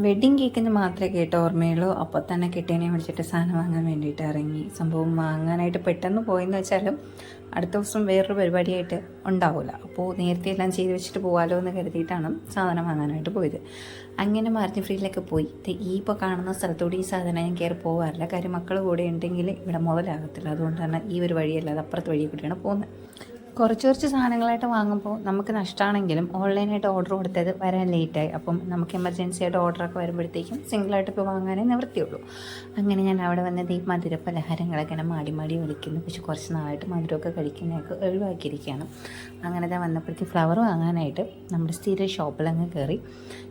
Wedding കേക്കിന് മാത്രമേ കേട്ട ഓർമ്മയുള്ളൂ. അപ്പോൾ തന്നെ കെട്ടിയനെ വിളിച്ചിട്ട് സാധനം വാങ്ങാൻ വേണ്ടിയിട്ട് ഇറങ്ങി. സംഭവം വാങ്ങാനായിട്ട് പെട്ടെന്ന് പോയെന്ന് വെച്ചാലും അടുത്ത ദിവസം വേറൊരു പരിപാടിയായിട്ട് ഉണ്ടാവില്ല. അപ്പോൾ നേരത്തെ എല്ലാം ചെയ്ത് വെച്ചിട്ട് പോകാമല്ലോ എന്ന് കരുതിയിട്ടാണ് സാധനം വാങ്ങാനായിട്ട് പോയത്. അങ്ങനെ മാർജിൻ ഫ്രീയിലൊക്കെ പോയി. ഈ ഇപ്പോൾ കാണുന്ന സ്ഥലത്തോട് ഈ സാധനം ഞാൻ കയറി പോകാറില്ല. കാര്യം മക്കൾ കൂടെ ഉണ്ടെങ്കിൽ ഇവിടെ മുതലാകത്തില്ല. അതുകൊണ്ട് തന്നെ ഈ ഒരു വഴിയല്ലാതെ അപ്പുറത്തെ വഴി കൂടിയാണ് പോകുന്നത്. കുറച്ച് സാധനങ്ങളായിട്ട് വാങ്ങുമ്പോൾ നമുക്ക് നഷ്ടമാണെങ്കിലും ഓൺലൈനായിട്ട് ഓർഡർ കൊടുത്തത് വരാൻ ലേറ്റായി. അപ്പം നമുക്ക് എമർജൻസി ആയിട്ട് ഓർഡറൊക്കെ വരുമ്പോഴത്തേക്കും സിംഗിളായിട്ട് ഇപ്പോൾ വാങ്ങാനേ നിവൃത്തിയുള്ളൂ. അങ്ങനെ ഞാൻ അവിടെ വന്നത് ഈ മധുര പലഹാരങ്ങളൊക്കെ ഇങ്ങനെ മാടി വിളിക്കുന്നു. പക്ഷെ കുറച്ച് നാളായിട്ട് മധുരമൊക്കെ കഴിക്കുന്നതൊക്കെ ഒഴിവാക്കിയിരിക്കുകയാണ്. അങ്ങനത്തെ വന്നപ്പോഴത്തേക്ക് ഫ്ലവർ വാങ്ങാനായിട്ട് നമ്മുടെ സ്ഥിര ഷോപ്പിലങ്ങ്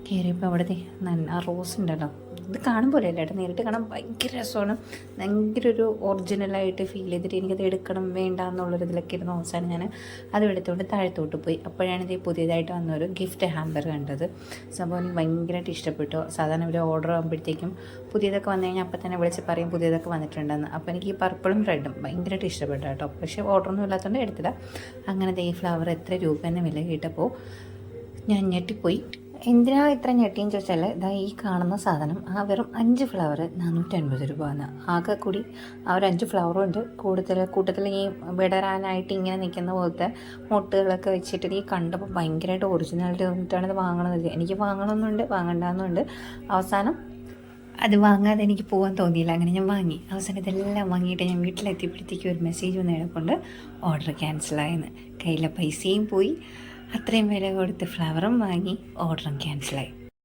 കയറിയപ്പോൾ അവിടുത്തെ നല്ല റോസ് ഉണ്ടല്ലോ, ഇത് കാണുമ്പോൾ അല്ല കേട്ടോ, നേരിട്ട് കാണാൻ ഭയങ്കര രസമാണ്. ഭയങ്കര ഒരു ഒറിജിനലായിട്ട് ഫീൽ ചെയ്തിട്ട് എനിക്കത് എടുക്കണം വേണ്ട എന്നുള്ളൊരിതിലൊക്കെ ഇരുന്ന് അവസാനം ഞാൻ അത് എടുത്തുകൊണ്ട് താഴത്തോട്ട് പോയി. അപ്പോഴാണ് ഇത് പുതിയതായിട്ട് വന്നൊരു ഗിഫ്റ്റ് ഹാമ്പർ കണ്ടത്. സംഭവം എനിക്ക് ഭയങ്കരമായിട്ട് ഇഷ്ടപ്പെട്ടു. സാധാരണ ഒരു ഓർഡർ ആകുമ്പോഴത്തേക്കും പുതിയതൊക്കെ വന്നു കഴിഞ്ഞാൽ അപ്പം തന്നെ വിളിച്ച് പറയും പുതിയതൊക്കെ വന്നിട്ടുണ്ടെന്ന്. അപ്പോൾ എനിക്ക് ഈ പർപ്പിളും റെഡും ഭയങ്കരമായിട്ട് ഇഷ്ടപ്പെട്ടു കേട്ടോ. പക്ഷേ ഓർഡറൊന്നും ഇല്ലാത്തതുകൊണ്ട് എടുത്തില്ല. അങ്ങനത്തെ ഈ ഫ്ലവർ എത്ര രൂപ എന്ന് വില കേട്ടപ്പോൾ ഞാൻ ഞെട്ടിപ്പോയി. എന്തിനാ ഇത്ര ഞെട്ടിയെന്ന് ചോദിച്ചാൽ ഇതാ ഈ കാണുന്ന സാധനം വെറും 5 ഫ്ലവർ 450 രൂപ എന്ന്. ആകെ കൂടി ഒരു 5 ഫ്ലവറും ഉണ്ട്. കൂട്ടത്തിൽ ഈ വിടരാനായിട്ട് ഇങ്ങനെ നിൽക്കുന്ന പോലത്തെ മുട്ടുകളൊക്കെ വെച്ചിട്ട് ഈ കണ്ടപ്പോൾ ഭയങ്കരമായിട്ട് ഒറിജിനാലിറ്റി തോന്നിയിട്ടാണ് ഇത് വാങ്ങണമെന്നില്ല. എനിക്ക് വാങ്ങണമെന്നുണ്ട്, വാങ്ങണ്ടെന്നുണ്ട്. അവസാനം അത് വാങ്ങാതെ എനിക്ക് പോകാൻ തോന്നിയില്ല. അങ്ങനെ ഞാൻ വാങ്ങി. അവസാനം ഇതെല്ലാം വാങ്ങിയിട്ട് ഞാൻ വീട്ടിലെത്തിയപ്പോഴത്തേക്കും ഒരു മെസ്സേജ് വന്ന് കിടപ്പുണ്ട്, ഓർഡർ ക്യാൻസലായെന്ന്. കയ്യിലെ പൈസയും പോയി, അത്രയും വില കൊടുത്ത് ഫ്ലവറും വാങ്ങി, ഓർഡറും ക്യാൻസലായി.